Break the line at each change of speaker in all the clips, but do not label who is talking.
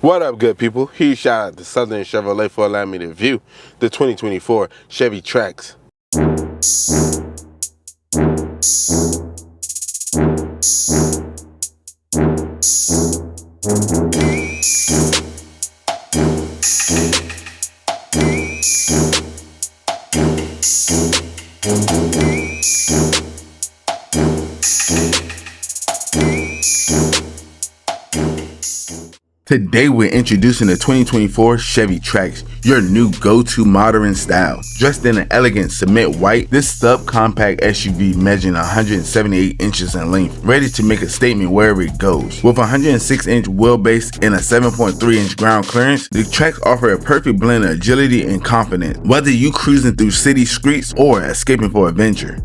What up, good people? Huge shout out to Southern Chevrolet for allowing me to view the 2024 Chevy Trax. Today we're introducing the 2024 Chevy Trax, your new go-to modern style. Dressed in an elegant cement white, this subcompact SUV measuring 178 inches in length, ready to make a statement wherever it goes. With a 106-inch wheelbase and a 7.3-inch ground clearance, the Trax offers a perfect blend of agility and confidence, whether you cruising through city streets or escaping for adventure.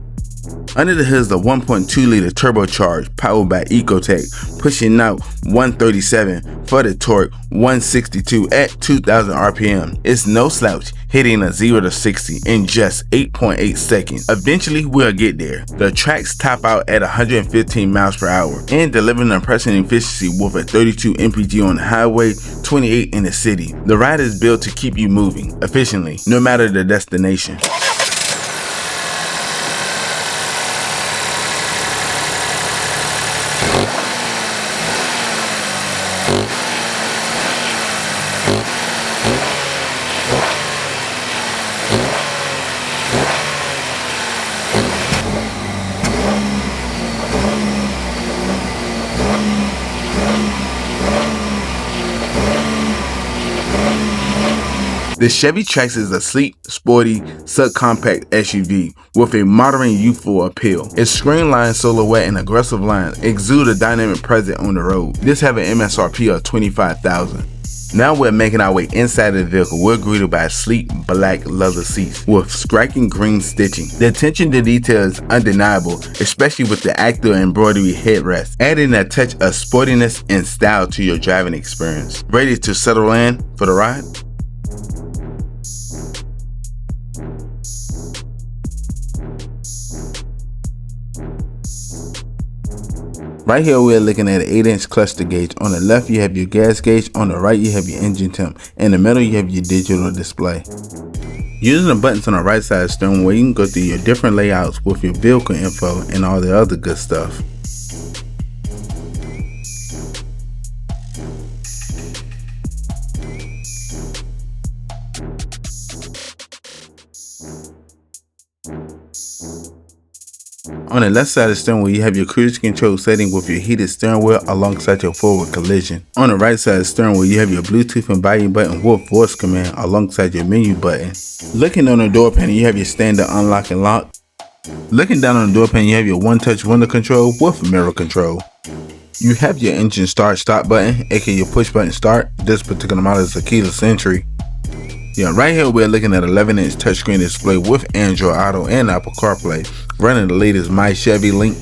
Under the hood is the 1.2-liter turbocharged powered by Ecotech, pushing out 137 for the torque, 162 at 2,000 RPM. It's no slouch, hitting a 0 to 60 in just 8.8 seconds. Eventually, we'll get there. The Trax top out at 115 miles per hour and delivering impressive efficiency with a 32 mpg on the highway, 28 in the city. The ride is built to keep you moving efficiently, no matter the destination. The Chevy Trax is a sleek, sporty, subcompact SUV with a modern youthful appeal. Its streamlined silhouette and aggressive line exude a dynamic presence on the road. This has an MSRP of $25,000. Now we're making our way inside the vehicle. We're greeted by sleek black leather seats with striking green stitching. The attention to detail is undeniable, especially with the active embroidery headrest, adding a touch of sportiness and style to your driving experience. Ready to settle in for the ride? Right here we're looking at an 8-inch cluster gauge. On the left you have your gas gauge, on the right you have your engine temp, in the middle you have your digital display. Using the buttons on the right side of the steering wheel, you can go through your different layouts with your vehicle info and all the other good stuff. On the left side of the steering wheel, you have your cruise control setting with your heated steering wheel alongside your forward collision. On the right side of the steering wheel, you have your Bluetooth and volume button with voice command alongside your menu button. Looking on the door panel, you have your standard unlock and lock. Looking down on the door panel, you have your one-touch window control with mirror control. You have your engine start-stop button, aka your push button start. This particular model is a keyless entry. Yeah, right here we're looking at 11-inch touchscreen display with Android Auto and Apple CarPlay, running the latest My Chevy link.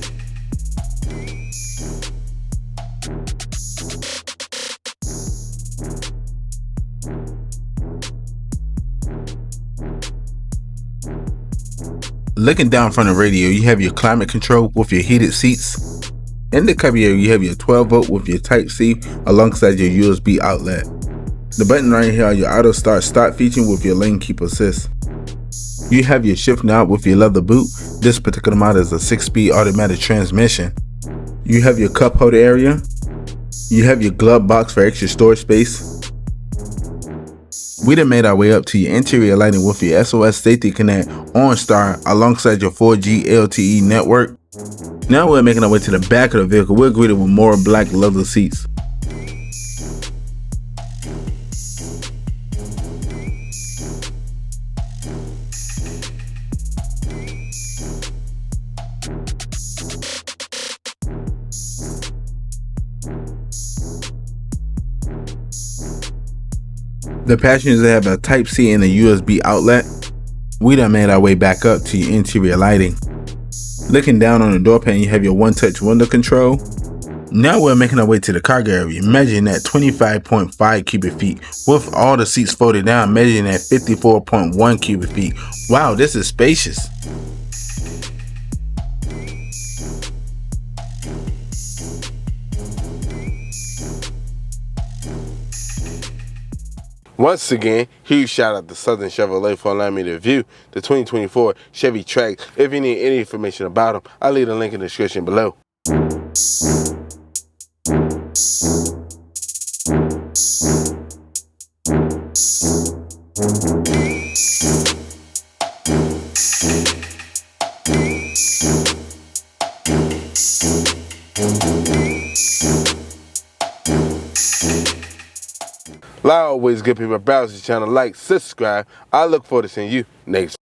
Looking down from the radio, you have your climate control with your heated seats. In the cubby area, you have your 12-volt with your Type-C alongside your USB outlet. The button right here are your auto start feature with your lane keep assist. You have your shift knob with your leather boot. This particular model is a 6-speed automatic transmission. You have your cup holder area. You have your glove box for extra storage space. We done made our way up to your interior lighting with your SOS Safety Connect OnStar alongside your 4G LTE network. Now we're making our way to the back of the vehicle. We're greeted with more black leather seats. The passengers have a Type-C and a USB outlet. We done made our way back up to your interior lighting. Looking down on the door panel, you have your one-touch window control. Now we're making our way to the cargo area, measuring at 25.5 cubic feet, with all the seats folded down, measuring at 54.1 cubic feet. Wow, this is spacious. Once again, huge shout out to Southern Chevrolet for allowing me to review the 2024 Chevy Trax. If you need any information about them, I'll leave a link in the description below. Like always, good people, browse the channel, like, subscribe. I look forward to seeing you next.